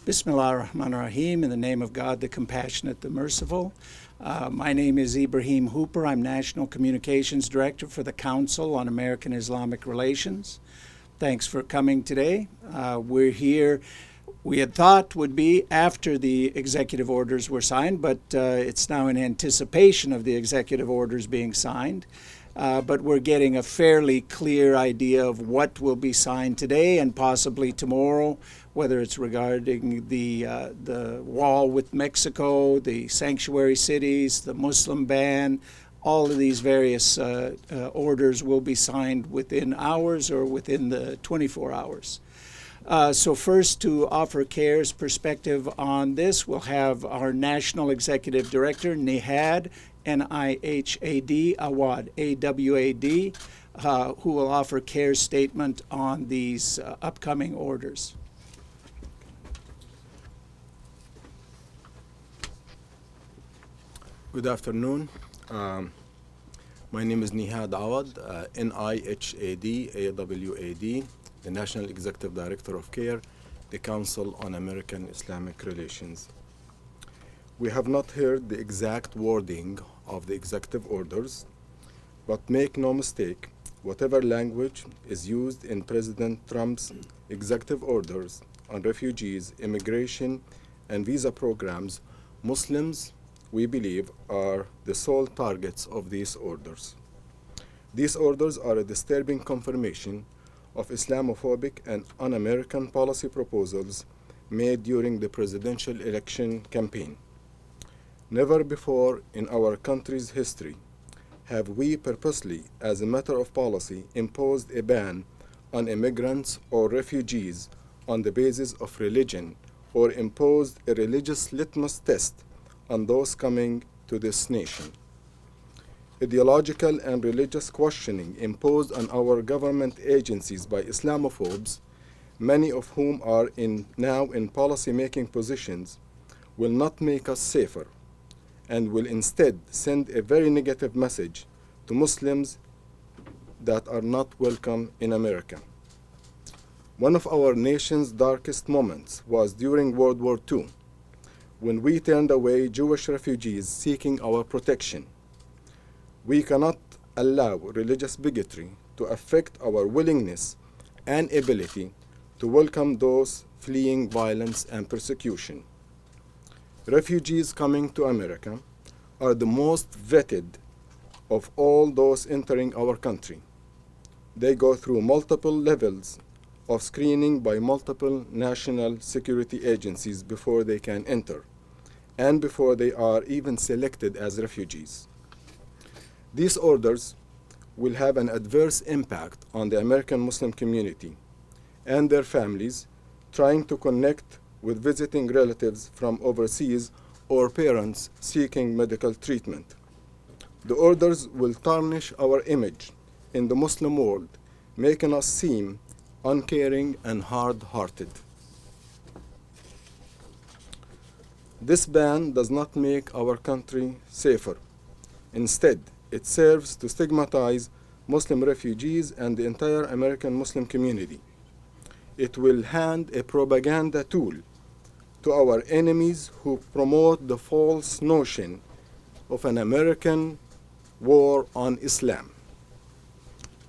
Bismillah ar-Rahman ar-Rahim, in the name of God, the Compassionate, the Merciful. My name is Ibrahim Hooper. I'm National Communications Director for the Council on American-Islamic Relations. Thanks for coming today. We're here, we had thought would be after the executive orders were signed, but it's now in anticipation of the executive orders being signed. But we're getting a fairly clear idea of what will be signed today and possibly tomorrow, whether it's regarding the wall with Mexico, the sanctuary cities, the Muslim ban. All of these various orders will be signed within hours or within the 24 hours. So first, to offer CAIR's perspective on this, we'll have our National Executive Director, Nihad, Nihad, Awad, A-W-A-D, who will offer CAIR's statement on these upcoming orders. Good afternoon. My name is Nihad Awad, Nihad, A-W-A-D, the National Executive Director of CAIR, the Council on American-Islamic Relations. We have not heard the exact wording of the executive orders, but make no mistake, whatever language is used in President Trump's executive orders on refugees, immigration, and visa programs, Muslims, we believe, are the sole targets of these orders. These orders are a disturbing confirmation of Islamophobic and un-American policy proposals made during the presidential election campaign. Never before in our country's history have we purposely, as a matter of policy, imposed a ban on immigrants or refugees on the basis of religion or imposed a religious litmus test on those coming to this nation. Ideological and religious questioning imposed on our government agencies by Islamophobes, many of whom are now in policy-making positions, will not make us safer and will instead send a very negative message to Muslims that are not welcome in America. One of our nation's darkest moments was during World War II, when we turned away Jewish refugees seeking our protection. We cannot allow religious bigotry to affect our willingness and ability to welcome those fleeing violence and persecution. Refugees coming to America are the most vetted of all those entering our country. They go through multiple levels of screening by multiple national security agencies before they can enter, and before they are even selected as refugees. These orders will have an adverse impact on the American Muslim community and their families trying to connect with visiting relatives from overseas or parents seeking medical treatment. The orders will tarnish our image in the Muslim world, making us seem uncaring and hard-hearted. This ban does not make our country safer. Instead, it serves to stigmatize Muslim refugees and the entire American Muslim community. It will hand a propaganda tool to our enemies who promote the false notion of an American war on Islam.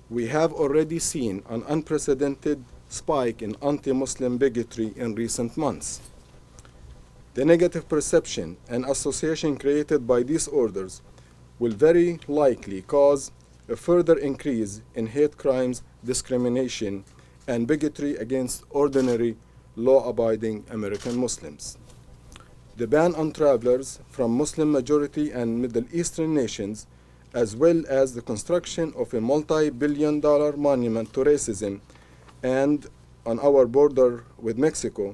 We have already seen an unprecedented spike in anti-Muslim bigotry in recent months. The negative perception and association created by these orders will very likely cause a further increase in hate crimes, discrimination, and bigotry against ordinary, law-abiding American Muslims. The ban on travelers from Muslim-majority and Middle Eastern nations, as well as the construction of a multi-billion-dollar monument to racism and on our border with Mexico,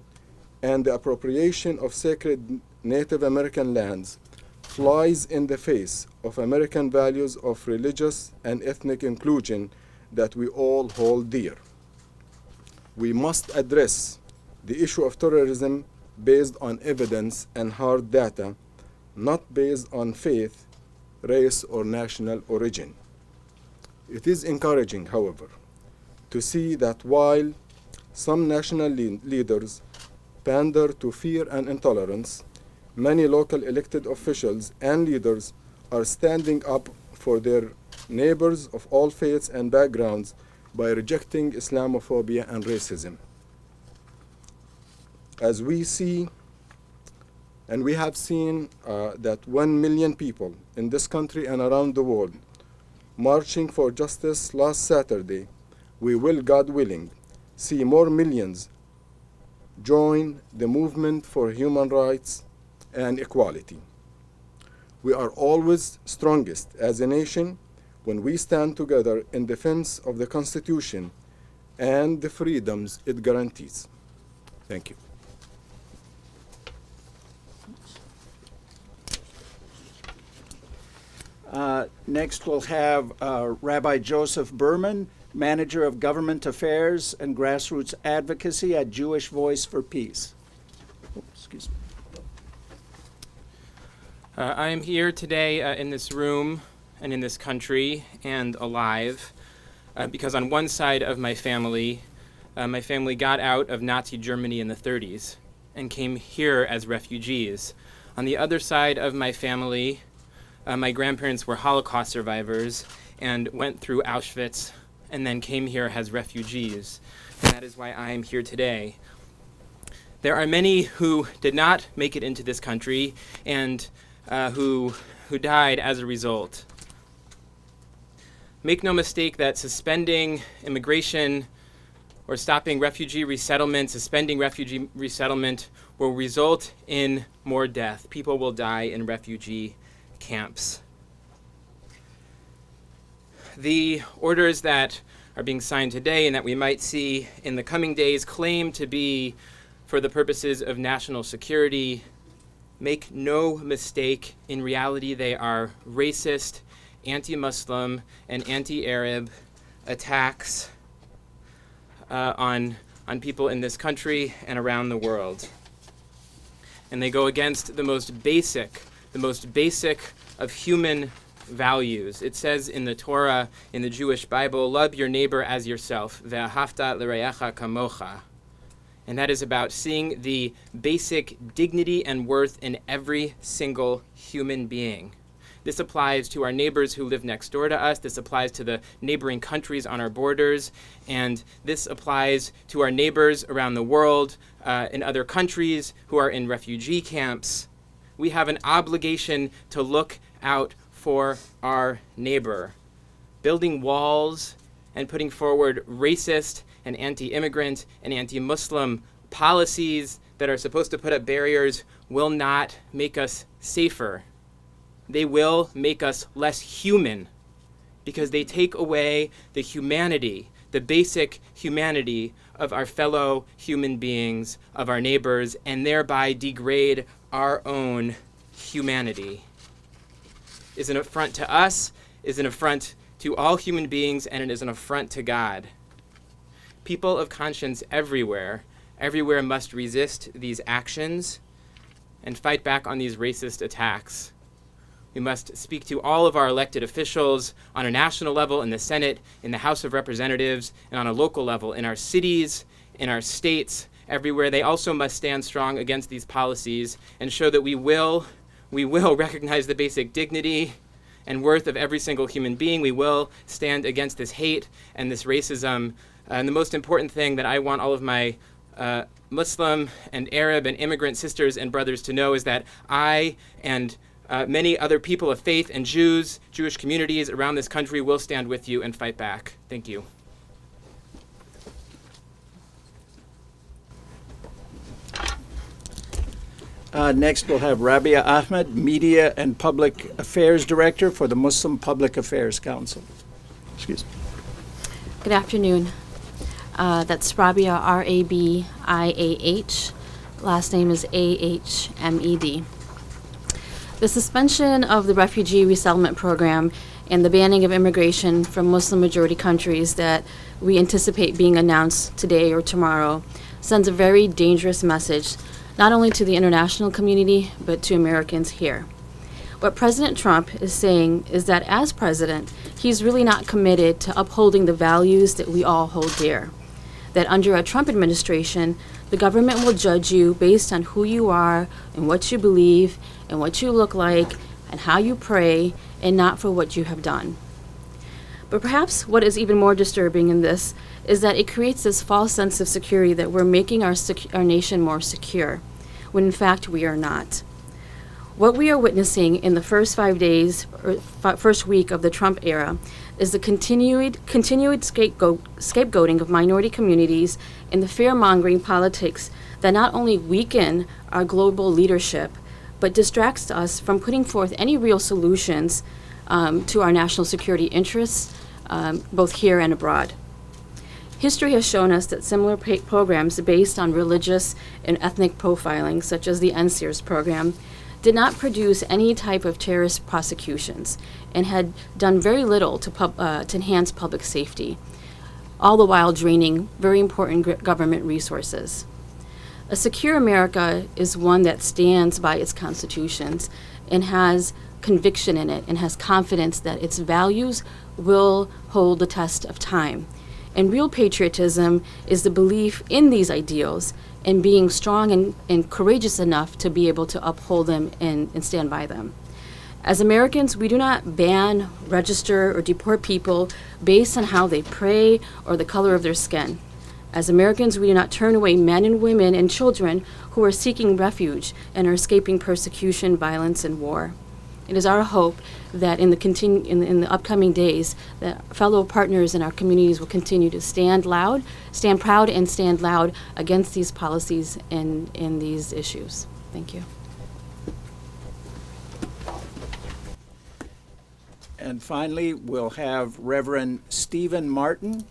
and the appropriation of sacred Native American lands flies in the face of American values of religious and ethnic inclusion that we all hold dear. We must address the issue of terrorism based on evidence and hard data, not based on faith, race, or national origin. It is encouraging, however, to see that while some national leaders pander to fear and intolerance, many local elected officials and leaders are standing up for their neighbors of all faiths and backgrounds by rejecting Islamophobia and racism. As we see, and we have seen that 1 million people in this country and around the world marching for justice last Saturday, we will, God willing, see more millions join the movement for human rights and equality. We are always strongest as a nation when we stand together in defense of the Constitution and the freedoms it guarantees. Thank you. Next, we'll have Rabbi Joseph Berman, Manager of Government Affairs and Grassroots Advocacy at Jewish Voice for Peace. Oh, excuse me. I am here today in this room and in this country and alive because on one side of my family got out of Nazi Germany in the 30s and came here as refugees. On the other side of my family, my grandparents were Holocaust survivors and went through Auschwitz and then came here as refugees. And that is why I am here today. There are many who did not make it into this country and who died as a result. Make no mistake that suspending immigration or stopping refugee resettlement, suspending refugee resettlement will result in more death. People will die in refugee camps. The orders that are being signed today and that we might see in the coming days claim to be for the purposes of national security. Make no mistake, in reality they are racist, anti-Muslim, and anti-Arab attacks on people in this country and around the world. And they go against the most basic of human values. It says in the Torah, in the Jewish Bible, love your neighbor as yourself, ve'ahavta l'reacha kamocha. And that is about seeing the basic dignity and worth in every single human being. This applies to our neighbors who live next door to us. This applies to the neighboring countries on our borders. And this applies to our neighbors around the world, in other countries who are in refugee camps. We have an obligation to look out for our neighbor. Building walls and putting forward racist and anti-immigrant and anti-Muslim policies that are supposed to put up barriers will not make us safer. They will make us less human because they take away the humanity, the basic humanity of our fellow human beings, of our neighbors, and thereby degrade our own humanity. Is an affront to us, is an affront to all human beings, and it is an affront to God. People of conscience everywhere must resist these actions and fight back on these racist attacks. We must speak to all of our elected officials on a national level, in the Senate, in the House of Representatives, and on a local level, in our cities, in our states, everywhere. They also must stand strong against these policies and show that we will recognize the basic dignity and worth of every single human being. We will stand against this hate and this racism. And the most important thing that I want all of my Muslim and Arab and immigrant sisters and brothers to know is that I and many other people of faith and Jews, Jewish communities around this country will stand with you and fight back. Thank you. Next, we'll have Rabia Ahmed, Media and Public Affairs Director for the Muslim Public Affairs Council. Excuse me. Good afternoon. That's Rabia, R-A-B-I-A-H. Last name is A-H-M-E-D. The suspension of the refugee resettlement program and the banning of immigration from Muslim-majority countries that we anticipate being announced today or tomorrow sends a very dangerous message, not only to the international community, but to Americans here. What President Trump is saying is that as president, he's really not committed to upholding the values that we all hold dear. that under a Trump administration, the government will judge you based on who you are and what you believe and what you look like and how you pray, and not for what you have done. But perhaps what is even more disturbing in this is that it creates this false sense of security that we're making our nation more secure, when in fact we are not. What we are witnessing in the first 5 days, or first week of the Trump era, is the continued scapegoating of minority communities and the fear-mongering politics that not only weaken our global leadership, but distracts us from putting forth any real solutions to our national security interests, both here and abroad. History has shown us that similar programs based on religious and ethnic profiling, such as the NSEERS program, did not produce any type of terrorist prosecutions and had done very little to enhance public safety, all the while draining very important government resources. A secure America is one that stands by its constitutions and has conviction in it and has confidence that its values will hold the test of time. And real patriotism is the belief in these ideals and being strong and courageous enough to be able to uphold them and stand by them. As Americans, we do not ban, register, or deport people based on how they pray or the color of their skin. As Americans, we do not turn away men and women and children who are seeking refuge and are escaping persecution, violence, and war. It is our hope that in the upcoming days, that fellow partners in our communities will continue to stand proud, and stand loud against these policies and these issues. Thank you. And finally, we'll have Reverend Stephen Martin,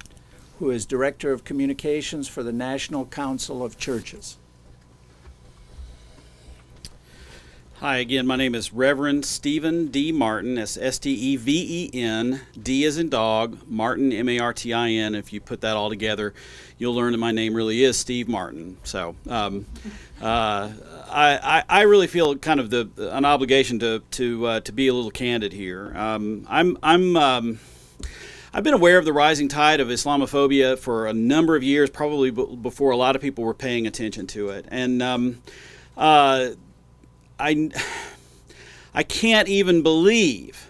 who is Director of Communications for the National Council of Churches. Hi again, my name is Reverend Stephen D. Martin. That's S-T-E-V-E-N, D as in dog, Martin, M-A-R-T-I-N. If you put that all together, you'll learn that my name really is Steve Martin. So I really feel kind of an obligation to be a little candid here. I've been aware of the rising tide of Islamophobia for a number of years, probably before a lot of people were paying attention to it. And I can't even believe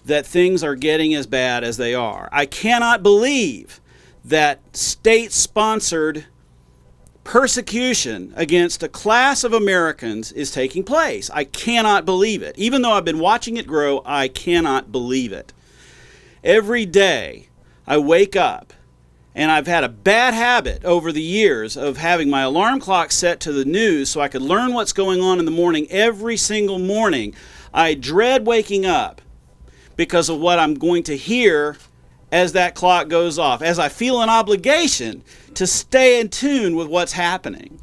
that things are getting as bad as they are. I cannot believe that state-sponsored persecution against a class of Americans is taking place. I cannot believe it. Even though I've been watching it grow, I cannot believe it. Every day I wake up, and I've had a bad habit over the years of having my alarm clock set to the news so I could learn what's going on in the morning. Every single morning, I dread waking up because of what I'm going to hear as that clock goes off, as I feel an obligation to stay in tune with what's happening.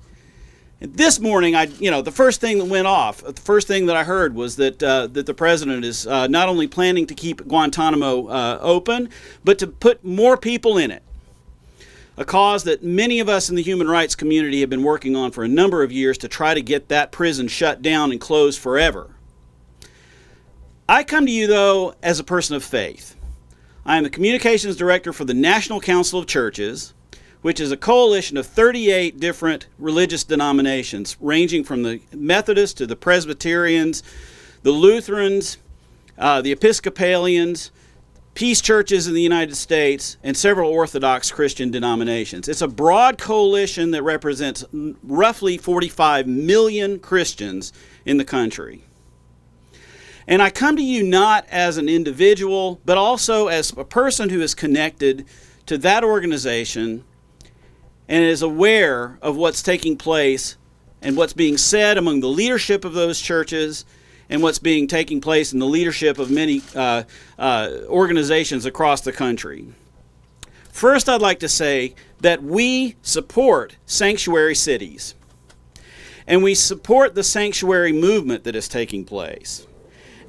And this morning, the first thing that went off, the first thing that I heard was that the president is not only planning to keep Guantanamo open, but to put more people in it. A cause that many of us in the human rights community have been working on for a number of years to try to get that prison shut down and closed forever. I come to you, though, as a person of faith. I am the communications director for the National Council of Churches, which is a coalition of 38 different religious denominations, ranging from the Methodists to the Presbyterians, the Lutherans, the Episcopalians, peace churches in the United States, and several Orthodox Christian denominations. It's a broad coalition that represents roughly 45 million Christians in the country. And I come to you not as an individual, but also as a person who is connected to that organization and is aware of what's taking place and what's being said among the leadership of those churches and what's taking place in the leadership of many organizations across the country. First, I'd like to say that we support sanctuary cities, and we support the sanctuary movement that is taking place,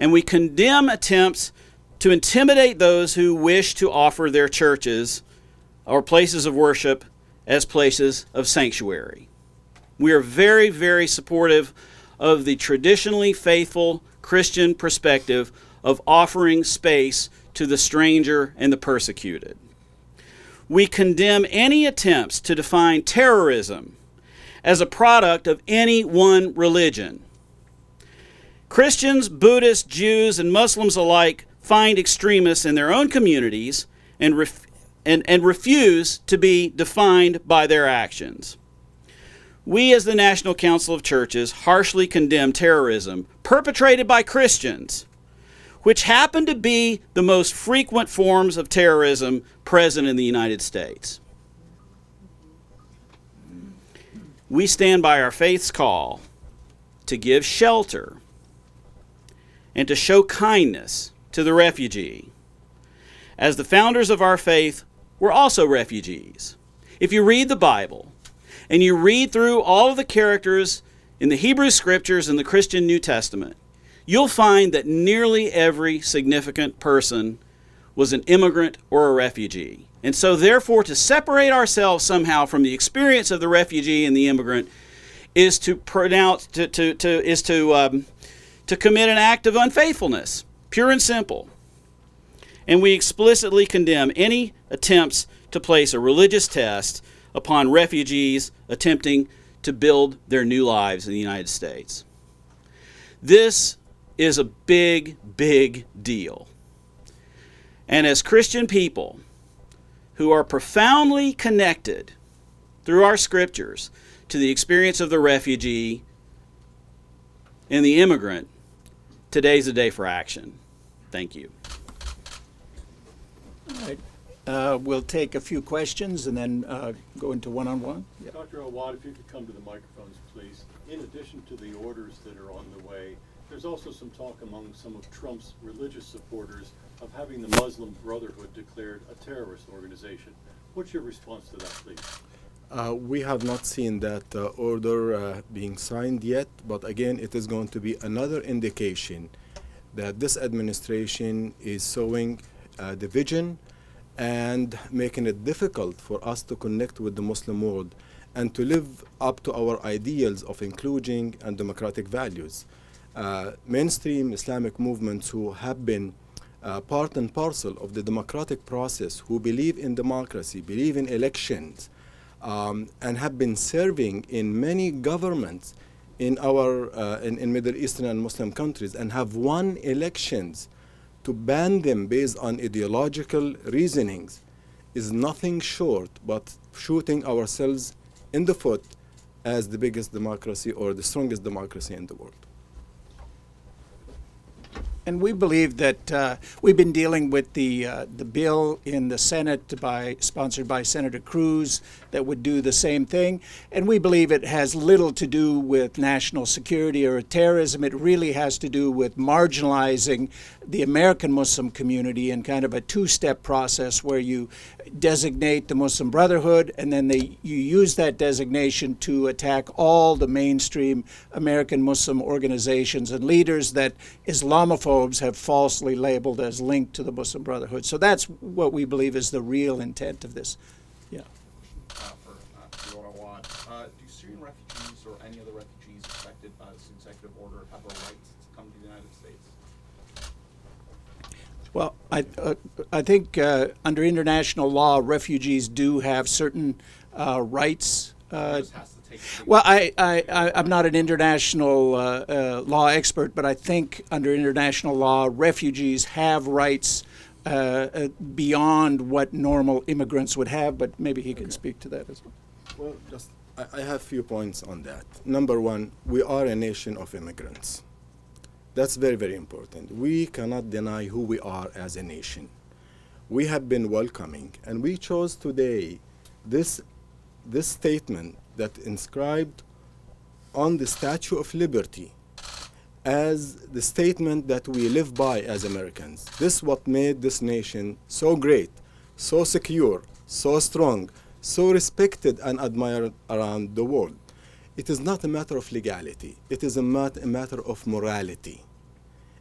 and we condemn attempts to intimidate those who wish to offer their churches or places of worship as places of sanctuary. We are very, very supportive of the traditionally faithful Christian perspective of offering space to the stranger and the persecuted. we condemn any attempts to define terrorism as a product of any one religion. Christians, Buddhists, Jews, and Muslims alike find extremists in their own communities and refuse to be defined by their actions. We, as the National Council of Churches, harshly condemn terrorism perpetrated by Christians, which happen to be the most frequent forms of terrorism present in the United States. We stand by our faith's call to give shelter and to show kindness to the refugee. As the founders of our faith, we're also refugees. If you read the Bible, and you read through all of the characters in the Hebrew Scriptures and the Christian New Testament, you'll find that nearly every significant person was an immigrant or a refugee. And so therefore, to separate ourselves somehow from the experience of the refugee and the immigrant is to commit an act of unfaithfulness, pure and simple. And we explicitly condemn any attempts to place a religious test upon refugees attempting to build their new lives in the United States. This is a big, big deal. And as Christian people who are profoundly connected through our scriptures to the experience of the refugee and the immigrant, today's a day for action. Thank you. All right. We'll take a few questions and then go into one-on-one. Yep. Dr. Awad, if you could come to the microphones, please. In addition to the orders that are on the way, there's also some talk among some of Trump's religious supporters of having the Muslim Brotherhood declared a terrorist organization. What's your response to that, please? We have not seen that order being signed yet, but again, it is going to be another indication that this administration is sowing division and making it difficult for us to connect with the Muslim world and to live up to our ideals of inclusion and democratic values. Mainstream Islamic movements who have been part and parcel of the democratic process, who believe in democracy, believe in elections, and have been serving in many governments in in Middle Eastern and Muslim countries and have won elections, to ban them based on ideological reasonings is nothing short but shooting ourselves in the foot as the biggest democracy or the strongest democracy in the world. And we believe that we've been dealing with the bill in the Senate sponsored by Senator Cruz that would do the same thing. And we believe it has little to do with national security or terrorism. It really has to do with marginalizing the American Muslim community in kind of a two-step process where you designate the Muslim Brotherhood and then you use that designation to attack all the mainstream American Muslim organizations and leaders that Islamophobes have falsely labeled as linked to the Muslim Brotherhood. So that's what we believe is the real intent of this. Yeah. For Awad, do Syrian refugees or any other refugees affected by this executive order have a right to come to the United States? Well, I think under international law, refugees do have certain rights. Well, I'm not an international law expert, but I think under international law, refugees have rights beyond what normal immigrants would have, but maybe he can speak to that as well. Well, I have a few points on that. Number one, we are a nation of immigrants. That's very, very important. We cannot deny who we are as a nation. We have been welcoming, and we chose today this statement that inscribed on the Statue of Liberty as the statement that we live by as Americans. This is what made this nation so great, so secure, so strong, so respected and admired around the world. It is not a matter of legality. It is a matter of morality.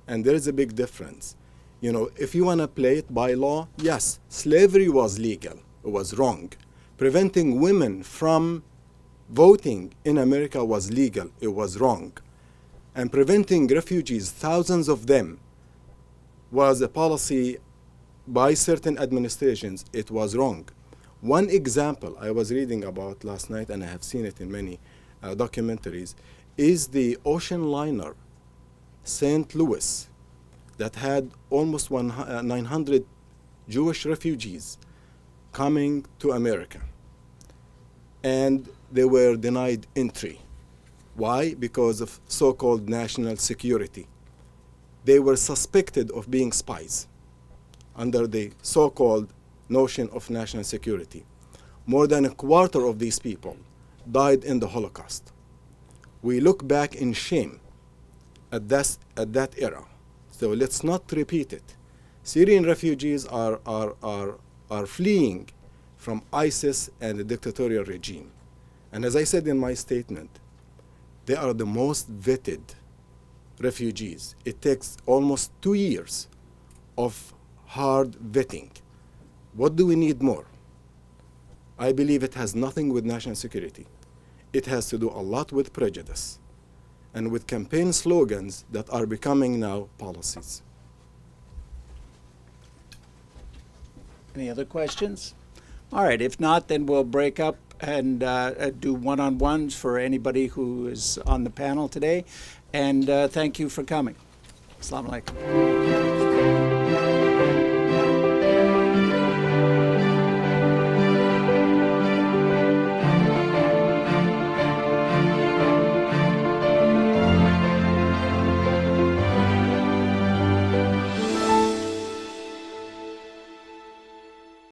And there is a big difference. You know, if you want to play it by law, yes, slavery was legal. It was wrong. Preventing women from voting in America was legal. It was wrong. And preventing refugees, thousands of them, was a policy by certain administrations. It was wrong. One example I was reading about last night, and I have seen it in many documentaries, is the ocean liner St. Louis that had almost 900 Jewish refugees coming to America. And they were denied entry. Why? Because of so-called national security. They were suspected of being spies under the so-called notion of national security. More than a quarter of these people died in the Holocaust. We look back in shame at that era. So let's not repeat it. Syrian refugees are fleeing from ISIS and the dictatorial regime. And as I said in my statement, they are the most vetted refugees. It takes almost 2 years of hard vetting. What do we need more? I believe it has nothing with national security. It has to do a lot with prejudice and with campaign slogans that are becoming now policies. Any other questions? All right, if not, then we'll break up and do one-on-ones for anybody who is on the panel today. And thank you for coming. Assalamu alaikum.